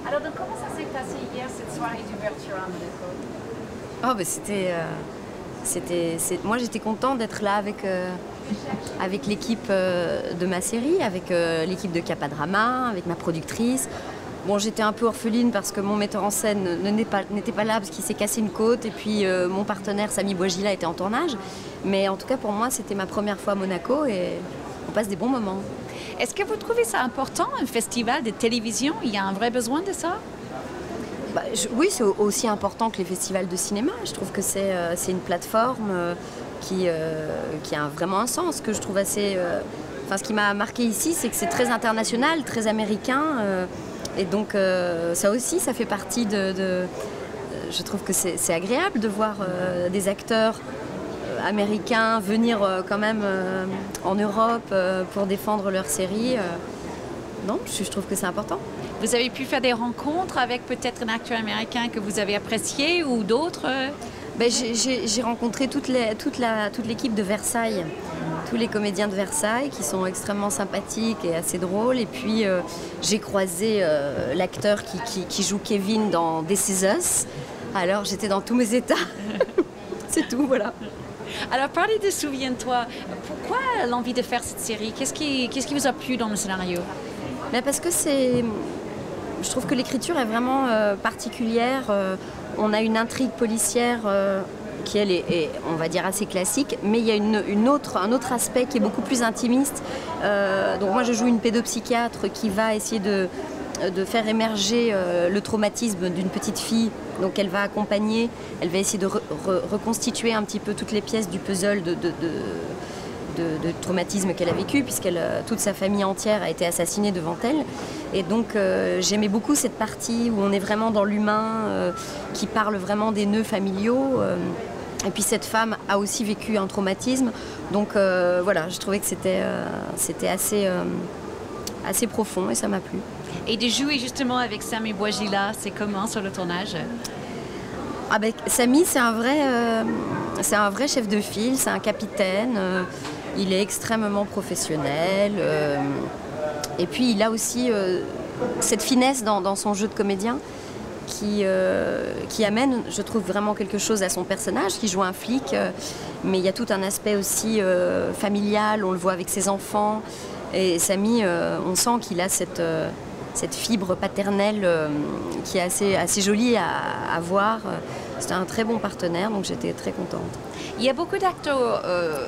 Alors, donc, comment ça s'est passé hier, cette soirée d'ouverture à Monaco? Oh, ben moi j'étais contente d'être là avec l'équipe de ma série, avec l'équipe de Capadrama, avec ma productrice. Bon, j'étais un peu orpheline parce que mon metteur en scène n'était pas là parce qu'il s'est cassé une côte et puis mon partenaire Samy Bouagila était en tournage. Mais en tout cas pour moi c'était ma première fois à Monaco et on passe des bons moments. Est-ce que vous trouvez ça important, un festival de télévision? Il y a un vrai besoin de ça? Bah, oui, c'est aussi important que les festivals de cinéma. Je trouve que c'est une plateforme qui a vraiment un sens, que je trouve assez... Enfin, ce qui m'a marqué ici, c'est que c'est très international, très américain. Et donc, ça aussi, ça fait partie je trouve que c'est agréable de voir des acteurs américains venir quand même en Europe pour défendre leur série. Non, je trouve que c'est important. Vous avez pu faire des rencontres avec peut-être un acteur américain que vous avez apprécié ou d'autres? Ben, j'ai rencontré toute l'équipe de Versailles, tous les comédiens de Versailles qui sont extrêmement sympathiques et assez drôles. Et puis j'ai croisé l'acteur qui joue Kevin dans This Is Us. Alors j'étais dans tous mes états. C'est tout, voilà. Alors parlez de Souviens-toi. Pourquoi l'envie de faire cette série? Qu'est-ce qui vous a plu dans le scénario? Ben parce que je trouve que l'écriture est vraiment particulière. On a une intrigue policière qui, elle, est, on va dire, assez classique, mais il y a un autre aspect qui est beaucoup plus intimiste. Donc moi, je joue une pédopsychiatre qui va essayer de faire émerger le traumatisme d'une petite fille. Donc elle va accompagner, elle va essayer de reconstituer un petit peu toutes les pièces du puzzle de traumatisme qu'elle a vécu, puisque toute sa famille entière a été assassinée devant elle. Et donc j'aimais beaucoup cette partie où on est vraiment dans l'humain, qui parle vraiment des nœuds familiaux. Et puis cette femme a aussi vécu un traumatisme. Donc voilà, je trouvais que c'était assez profond et ça m'a plu. Et de jouer justement avec Samy Bouagila, c'est comment sur le tournage? Ah ben, Samy, c'est un vrai chef de file, c'est un capitaine. Il est extrêmement professionnel. Et puis il a aussi cette finesse dans son jeu de comédien qui amène, je trouve, vraiment quelque chose à son personnage, qui joue un flic. Mais il y a tout un aspect aussi familial, on le voit avec ses enfants. Et Samy, on sent qu'il a cette fibre paternelle qui est assez jolie à voir. C'était un très bon partenaire, donc j'étais très contente. Il y a beaucoup d'acteurs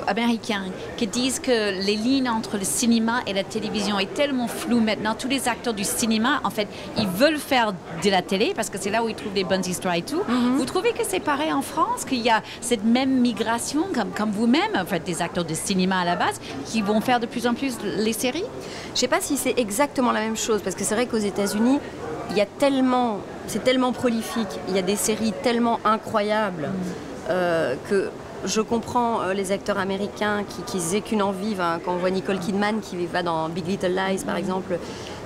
américains qui disent que les lignes entre le cinéma et la télévision est tellement floue maintenant. Tous les acteurs du cinéma, en fait, ils veulent faire de la télé parce que c'est là où ils trouvent des bonnes histoires et tout. Vous trouvez que c'est pareil en France, qu'il y a cette même migration, comme vous-même, en fait, des acteurs de cinéma à la base, qui vont faire de plus en plus les séries? Je ne sais pas si c'est exactement la même chose, parce que c'est vrai qu'aux États-Unis, c'est tellement prolifique, il y a des séries tellement incroyables que je comprends les acteurs américains qui aient qu'une envie. Quand on voit Nicole Kidman qui va dans Big Little Lies par exemple,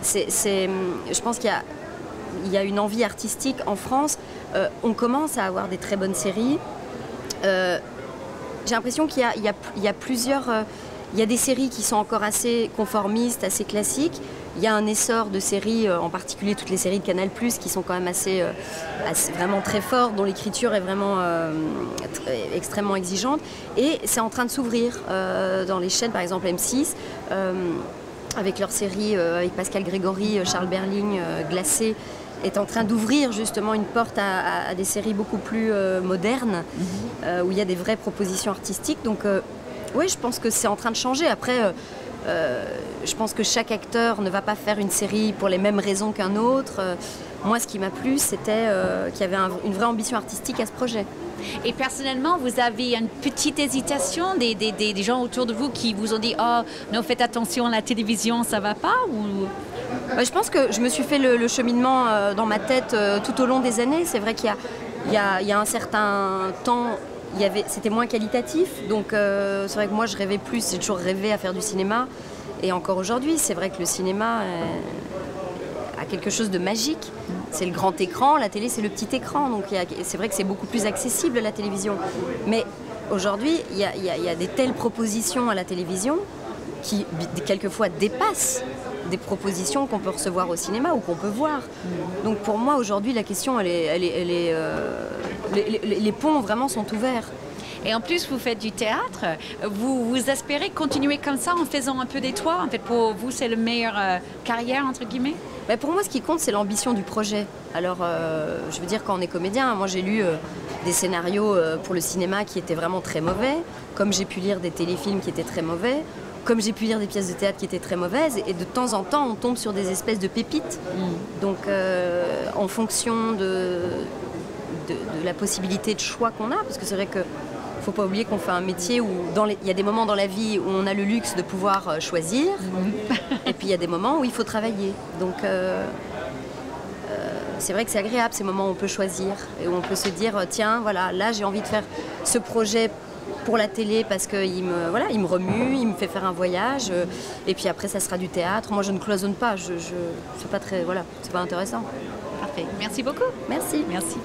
je pense qu'il y a une envie artistique en France. On commence à avoir des très bonnes séries. J'ai l'impression qu'il y a plusieurs... Il y a des séries qui sont encore assez conformistes, assez classiques. Il y a un essor de séries, en particulier toutes les séries de Canal+, qui sont quand même assez vraiment très fortes, dont l'écriture est vraiment extrêmement exigeante. Et c'est en train de s'ouvrir dans les chaînes, par exemple M6, avec leur série avec Pascal Grégory, Charles Berling, Glacé, est en train d'ouvrir justement une porte à des séries beaucoup plus modernes, où il y a des vraies propositions artistiques. Donc oui, je pense que c'est en train de changer. Après, je pense que chaque acteur ne va pas faire une série pour les mêmes raisons qu'un autre. Moi, ce qui m'a plu, c'était qu'il y avait une vraie ambition artistique à ce projet. Et personnellement, vous avez une petite hésitation des gens autour de vous qui vous ont dit « Oh, non, faites attention, la télévision, ça va pas » ou... Je pense que je me suis fait le cheminement dans ma tête tout au long des années. C'est vrai qu'il y a un certain temps... C'était moins qualitatif, donc c'est vrai que moi je rêvais plus, j'ai toujours rêvé à faire du cinéma, et encore aujourd'hui, c'est vrai que le cinéma a quelque chose de magique. C'est le grand écran, la télé c'est le petit écran, donc c'est vrai que c'est beaucoup plus accessible la télévision. Mais aujourd'hui, il y a des telles propositions à la télévision qui quelquefois dépassent des propositions qu'on peut recevoir au cinéma ou qu'on peut voir. Donc pour moi aujourd'hui la question les ponts vraiment sont ouverts. Et en plus, vous faites du théâtre. Vous espérez continuer comme ça en faisant un peu des toits. En fait, pour vous, c'est la meilleure carrière, entre guillemets? Ben pour moi, ce qui compte, c'est l'ambition du projet. Alors, je veux dire, quand on est comédien, moi j'ai lu des scénarios pour le cinéma qui étaient vraiment très mauvais, comme j'ai pu lire des téléfilms qui étaient très mauvais, comme j'ai pu lire des pièces de théâtre qui étaient très mauvaises. Et de temps en temps, on tombe sur des espèces de pépites. Donc, en fonction de la possibilité de choix qu'on a, parce que c'est vrai que il ne faut pas oublier qu'on fait un métier où il y a des moments dans la vie où on a le luxe de pouvoir choisir, et puis il y a des moments où il faut travailler. Donc c'est vrai que c'est agréable ces moments où on peut choisir et où on peut se dire tiens, voilà, là j'ai envie de faire ce projet pour la télé parce qu'il me remue, il me fait faire un voyage, et puis après ça sera du théâtre. Moi je ne cloisonne pas, c'est pas très, voilà, c'est pas intéressant. Parfait. Merci beaucoup. Merci. Merci.